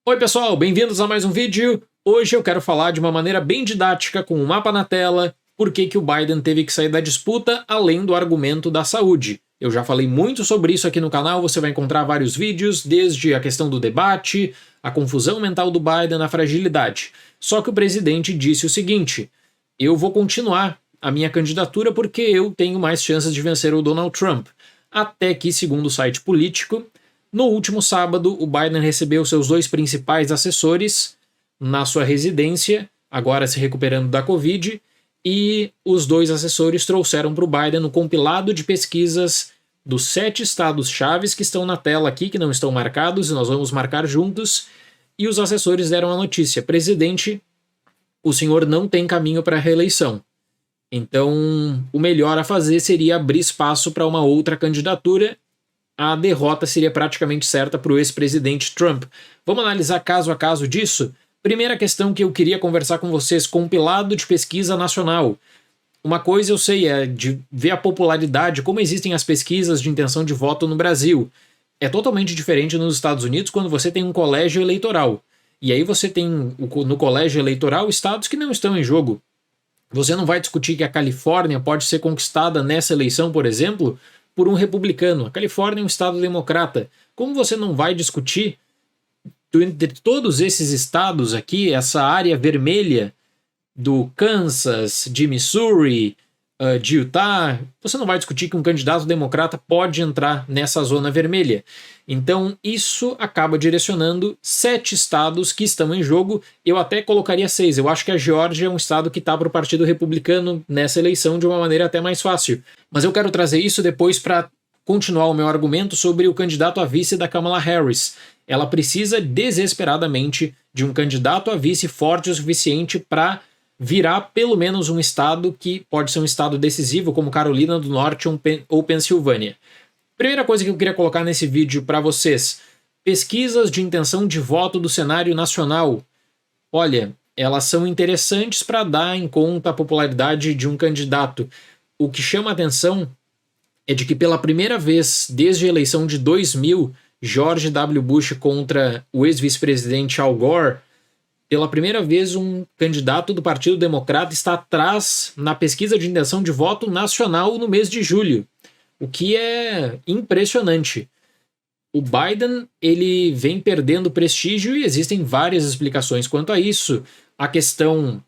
Oi pessoal, bem-vindos a mais um vídeo. Hoje eu quero falar de uma maneira bem didática, com um mapa na tela, por que o Biden teve que sair da disputa, além do argumento da saúde. Eu já falei muito sobre isso aqui no canal, você vai encontrar vários vídeos, desde a questão do debate, a confusão mental do Biden, a fragilidade. Só que o presidente disse o seguinte: eu vou continuar a minha candidatura porque eu tenho mais chances de vencer o Donald Trump. Até que, segundo o site político, no último sábado, o Biden recebeu seus dois principais assessores na sua residência, agora se recuperando da Covid, e os dois assessores trouxeram para o Biden um compilado de pesquisas dos 7 estados-chaves que estão na tela aqui, que não estão marcados, e nós vamos marcar juntos, e os assessores deram a notícia: presidente, o senhor não tem caminho para a reeleição. Então, o melhor a fazer seria abrir espaço para uma outra candidatura. A derrota seria praticamente certa para o ex-presidente Trump. Vamos analisar caso a caso disso? Primeira questão que eu queria conversar com vocês: compilado de pesquisa nacional. Uma coisa eu sei é de ver a popularidade, como existem as pesquisas de intenção de voto no Brasil. É totalmente diferente nos Estados Unidos quando você tem um colégio eleitoral. E aí você tem no colégio eleitoral estados que não estão em jogo. Você não vai discutir que a Califórnia pode ser conquistada nessa eleição, por exemplo, por um republicano. A Califórnia é um estado democrata. Como você não vai discutir entre todos esses estados aqui, essa área vermelha do Kansas, de Missouri, de Utah, você não vai discutir que um candidato democrata pode entrar nessa zona vermelha. Então isso acaba direcionando 7 estados que estão em jogo. Eu até colocaria 6. Eu acho que a Geórgia é um estado que está para o Partido Republicano nessa eleição de uma maneira até mais fácil. Mas eu quero trazer isso depois para continuar o meu argumento sobre o candidato a vice da Kamala Harris. Ela precisa desesperadamente de um candidato a vice forte o suficiente para virar pelo menos um estado que pode ser um estado decisivo, como Carolina do Norte ou Pensilvânia. Primeira coisa que eu queria colocar nesse vídeo para vocês: pesquisas de intenção de voto do cenário nacional. Olha, elas são interessantes para dar em conta a popularidade de um candidato. O que chama a atenção é de que pela primeira vez desde a eleição de 2000, George W. Bush contra o ex-vice-presidente Al Gore, pela primeira vez um candidato do Partido Democrata está atrás na pesquisa de intenção de voto nacional no mês de julho, o que é impressionante. O Biden, ele vem perdendo prestígio e existem várias explicações quanto a isso. A questão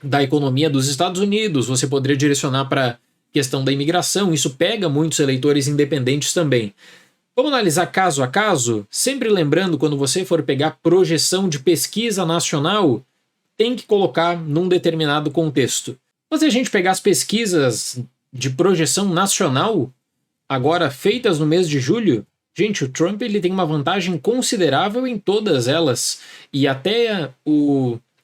da economia dos Estados Unidos, você poderia direcionar para a questão da imigração, isso pega muitos eleitores independentes também. Vamos analisar caso a caso, sempre lembrando, quando você for pegar projeção de pesquisa nacional, tem que colocar num determinado contexto. Mas se a gente pegar as pesquisas de projeção nacional, agora feitas no mês de julho, gente, o Trump ele tem uma vantagem considerável em todas elas. E até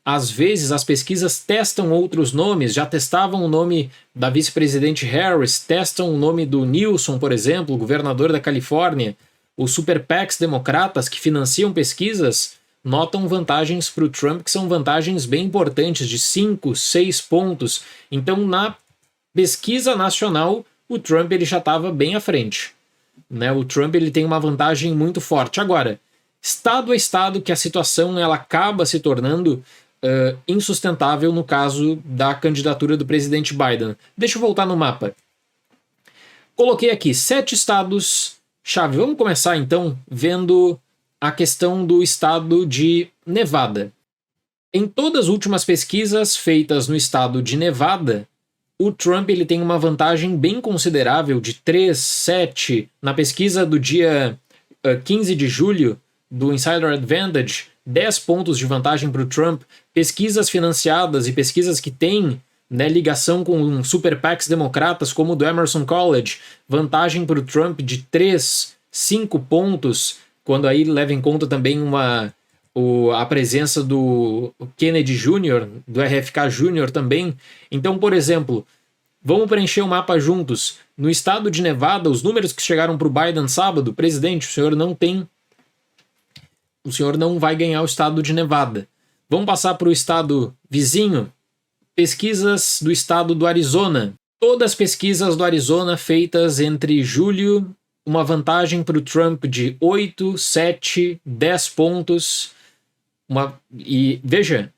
às vezes as pesquisas testam outros nomes, já testavam o nome da vice-presidente Harris, testam o nome do Newsom, por exemplo, governador da Califórnia. Os super PACs democratas que financiam pesquisas notam vantagens para o Trump, que são vantagens bem importantes, de 5, 6 pontos. Então, na pesquisa nacional, o Trump ele já estava bem à frente, né? O Trump ele tem uma vantagem muito forte. Agora, estado a estado que a situação ela acaba se tornando insustentável no caso da candidatura do presidente Biden. Deixa eu voltar no mapa. Coloquei aqui 7 estados-chave. Vamos começar então vendo a questão do estado de Nevada. Em todas as últimas pesquisas feitas no estado de Nevada, o Trump ele tem uma vantagem bem considerável de 3, 7. Na pesquisa do dia 15 de julho, do Insider Advantage, 10 pontos de vantagem para o Trump. Pesquisas financiadas e pesquisas que têm, né, ligação com super PACs democratas, como o do Emerson College, vantagem para o Trump de 3, 5 pontos, quando aí leva em conta também a presença do Kennedy Jr., do RFK Jr. também. Então, por exemplo, vamos preencher o mapa juntos. No estado de Nevada, os números que chegaram para o Biden sábado: presidente, o senhor não vai ganhar o estado de Nevada. Vamos passar para o estado vizinho. Pesquisas do estado do Arizona. Todas as pesquisas do Arizona feitas entre julho, uma vantagem para o Trump de 8, 7, 10 pontos. E veja,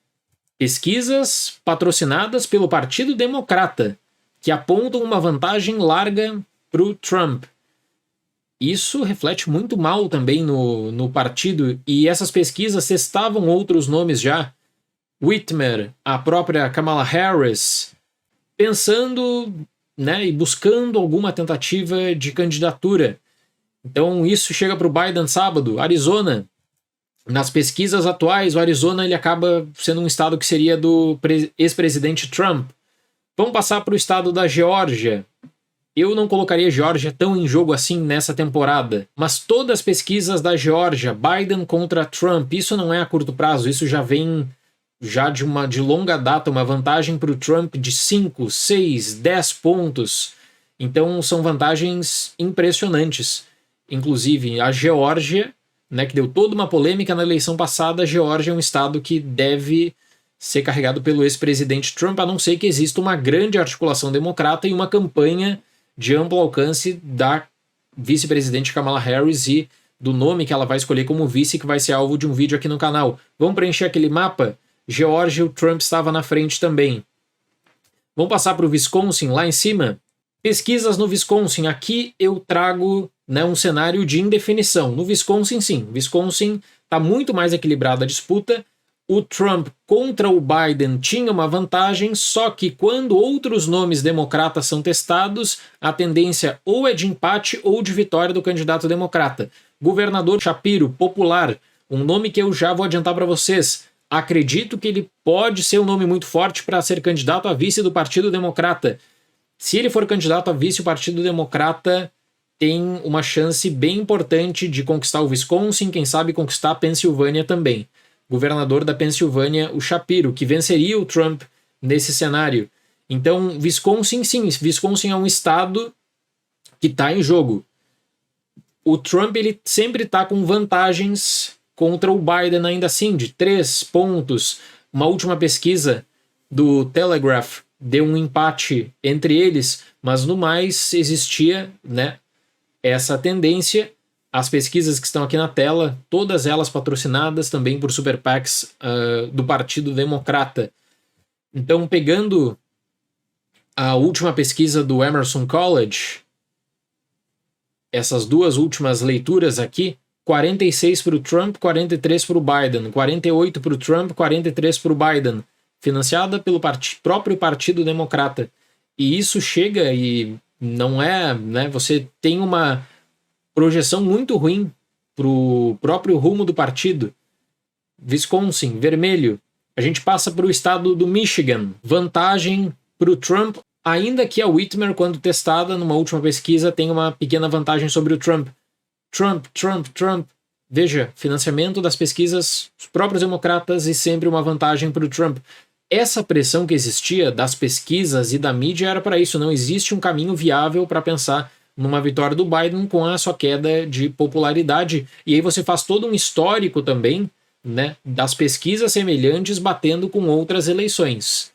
pesquisas patrocinadas pelo Partido Democrata que apontam uma vantagem larga para o Trump. Isso reflete muito mal também no partido, e essas pesquisas testavam outros nomes já. Whitmer, a própria Kamala Harris, pensando, né, e buscando alguma tentativa de candidatura. Então isso chega para o Biden sábado. Arizona, nas pesquisas atuais, o Arizona ele acaba sendo um estado que seria do ex-presidente Trump. Vamos passar para o estado da Geórgia. Eu não colocaria a Geórgia tão em jogo assim nessa temporada, mas todas as pesquisas da Geórgia, Biden contra Trump, isso não é a curto prazo, isso já vem de longa data, uma vantagem para o Trump de 5, 6, 10 pontos. Então são vantagens impressionantes. Inclusive a Geórgia, né, que deu toda uma polêmica na eleição passada, a Geórgia é um estado que deve ser carregado pelo ex-presidente Trump, a não ser que exista uma grande articulação democrata e uma campanha de amplo alcance da vice-presidente Kamala Harris e do nome que ela vai escolher como vice, que vai ser alvo de um vídeo aqui no canal. Vamos preencher aquele mapa? Geórgia, o Trump estava na frente também. Vamos passar para o Wisconsin, lá em cima. Pesquisas no Wisconsin. Aqui eu trago, né, um cenário de indefinição. No Wisconsin, sim. Wisconsin está muito mais equilibrada a disputa. O Trump contra o Biden tinha uma vantagem, só que quando outros nomes democratas são testados, a tendência ou é de empate ou de vitória do candidato democrata. Governador Shapiro, popular, um nome que eu já vou adiantar para vocês. Acredito que ele pode ser um nome muito forte para ser candidato a vice do Partido Democrata. Se ele for candidato a vice, o Partido Democrata tem uma chance bem importante de conquistar o Wisconsin, quem sabe conquistar a Pensilvânia também. Governador da Pensilvânia, o Shapiro, que venceria o Trump nesse cenário. Então, Wisconsin, sim, Wisconsin é um estado que está em jogo. O Trump ele sempre está com vantagens contra o Biden ainda assim, de 3 pontos. Uma última pesquisa do Telegraph deu um empate entre eles, mas no mais existia, né, essa tendência. As pesquisas que estão aqui na tela, todas elas patrocinadas também por Super PACs do Partido Democrata. Então, pegando a última pesquisa do Emerson College, essas duas últimas leituras aqui, 46 para o Trump, 43 para o Biden, 48 para o Trump, 43 para o Biden, financiada pelo próprio Partido Democrata. E isso chega e não é, né, você tem uma projeção muito ruim para o próprio rumo do partido. Wisconsin, vermelho. A gente passa para o estado do Michigan. Vantagem para o Trump, ainda que a Whitmer, quando testada numa última pesquisa, tem uma pequena vantagem sobre o Trump. Trump. Veja, financiamento das pesquisas, os próprios democratas e sempre uma vantagem para o Trump. Essa pressão que existia das pesquisas e da mídia era para isso. Não existe um caminho viável para pensar numa vitória do Biden com a sua queda de popularidade. E aí você faz todo um histórico também, né, das pesquisas semelhantes batendo com outras eleições.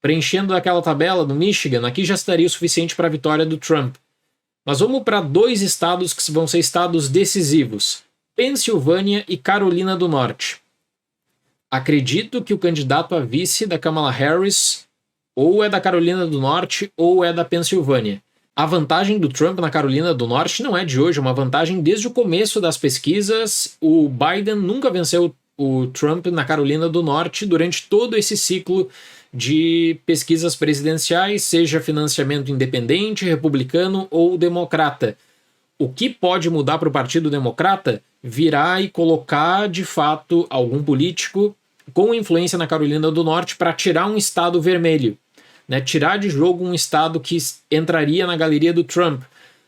Preenchendo aquela tabela do Michigan, aqui já estaria o suficiente para a vitória do Trump. Mas vamos para 2 estados que vão ser estados decisivos: Pensilvânia e Carolina do Norte. Acredito que o candidato a vice da Kamala Harris ou é da Carolina do Norte ou é da Pensilvânia. A vantagem do Trump na Carolina do Norte não é de hoje, é uma vantagem desde o começo das pesquisas. O Biden nunca venceu o Trump na Carolina do Norte durante todo esse ciclo de pesquisas presidenciais, seja financiamento independente, republicano ou democrata. O que pode mudar para o Partido Democrata? Virar e colocar, de fato, algum político com influência na Carolina do Norte para tirar um estado vermelho. Né, tirar de jogo um estado que entraria na galeria do Trump.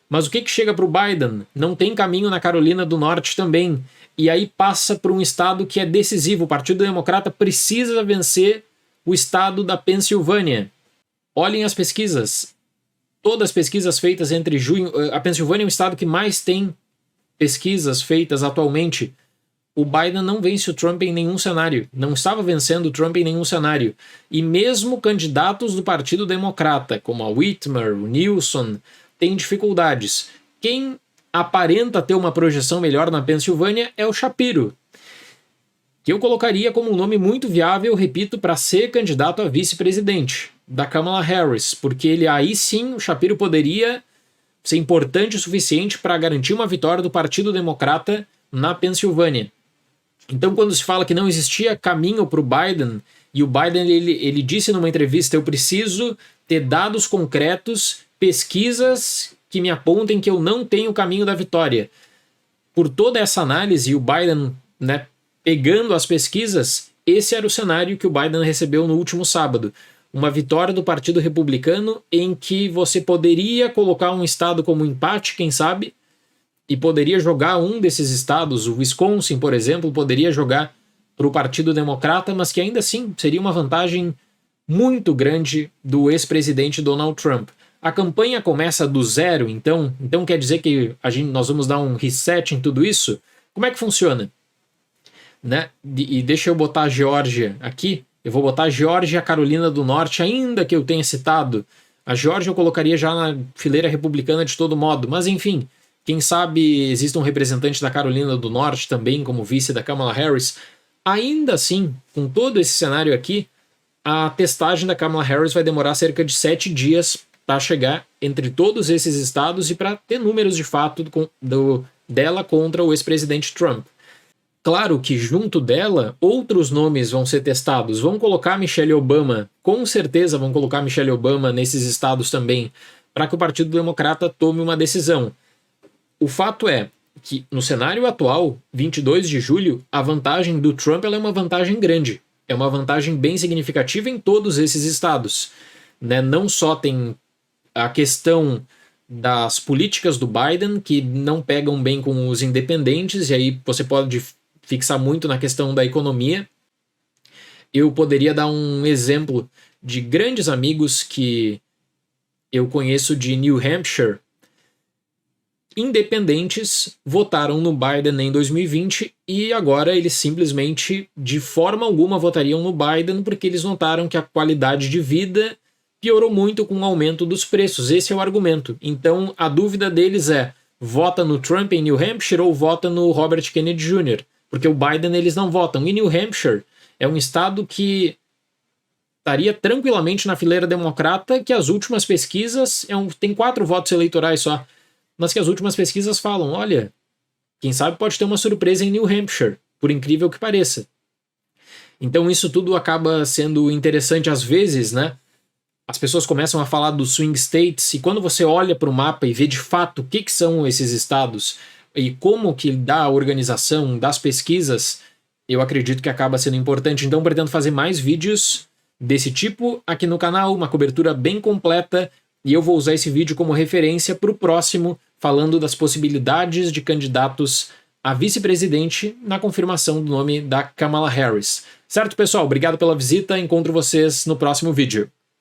Mas o que chega para o Biden? Não tem caminho na Carolina do Norte também. E aí passa para um estado que é decisivo. O Partido Democrata precisa vencer o estado da Pensilvânia. Olhem as pesquisas. Todas as pesquisas feitas entre junho... A Pensilvânia é um estado que mais tem pesquisas feitas atualmente. O Biden não vence o Trump em nenhum cenário. Não estava vencendo o Trump em nenhum cenário. E mesmo candidatos do Partido Democrata, como a Whitmer, o Newsom, têm dificuldades. Quem aparenta ter uma projeção melhor na Pensilvânia é o Shapiro. que eu colocaria como um nome muito viável, repito, para ser candidato a vice-presidente da Kamala Harris, porque ele aí sim, o Shapiro poderia ser importante o suficiente para garantir uma vitória do Partido Democrata na Pensilvânia. Então, quando se fala que não existia caminho para o Biden, e o Biden ele disse numa entrevista, eu preciso ter dados concretos, pesquisas que me apontem que eu não tenho o caminho da vitória. Por toda essa análise, o Biden, né, pegando as pesquisas, esse era o cenário que o Biden recebeu no último sábado. Uma vitória do Partido Republicano em que você poderia colocar um estado como empate, quem sabe, e poderia jogar um desses estados, o Wisconsin, por exemplo, poderia jogar para o Partido Democrata, mas que ainda assim seria uma vantagem muito grande do ex-presidente Donald Trump. A campanha começa do zero, então quer dizer que nós vamos dar um reset em tudo isso? Como é que funciona? Né? E deixa eu botar a Geórgia aqui. Eu vou botar a Geórgia e a Carolina do Norte, ainda que eu tenha citado. A Geórgia eu colocaria já na fileira republicana de todo modo, mas enfim, quem sabe existe um representante da Carolina do Norte também como vice da Kamala Harris. Ainda assim, com todo esse cenário aqui, a testagem da Kamala Harris vai demorar cerca de 7 dias para chegar entre todos esses estados e para ter números de fato dela contra o ex-presidente Trump. Claro que junto dela, outros nomes vão ser testados. Vão colocar Michelle Obama, com certeza vão colocar Michelle Obama nesses estados também, para que o Partido Democrata tome uma decisão. O fato é que no cenário atual, 22 de julho, a vantagem do Trump ela é uma vantagem grande. É uma vantagem bem significativa em todos esses estados. Né? Não só tem a questão das políticas do Biden, que não pegam bem com os independentes, e aí você pode fixar muito na questão da economia. Eu poderia dar um exemplo de grandes amigos que eu conheço de New Hampshire. Independentes votaram no Biden em 2020 e agora eles simplesmente, de forma alguma, votariam no Biden porque eles notaram que a qualidade de vida piorou muito com o aumento dos preços. Esse é o argumento. Então a dúvida deles é: vota no Trump em New Hampshire ou vota no Robert Kennedy Jr.? Porque o Biden eles não votam. E New Hampshire é um estado que estaria tranquilamente na fileira democrata, que as últimas pesquisas tem 4 votos eleitorais só, mas que as últimas pesquisas falam, olha, quem sabe pode ter uma surpresa em New Hampshire, por incrível que pareça. Então isso tudo acaba sendo interessante às vezes, né? As pessoas começam a falar dos swing states, e quando você olha para o mapa e vê de fato o que são esses estados e como que dá a organização das pesquisas, eu acredito que acaba sendo importante. Então pretendo fazer mais vídeos desse tipo aqui no canal, uma cobertura bem completa, e eu vou usar esse vídeo como referência para o próximo, falando das possibilidades de candidatos a vice-presidente na confirmação do nome da Kamala Harris. Certo, pessoal? Obrigado pela visita, encontro vocês no próximo vídeo.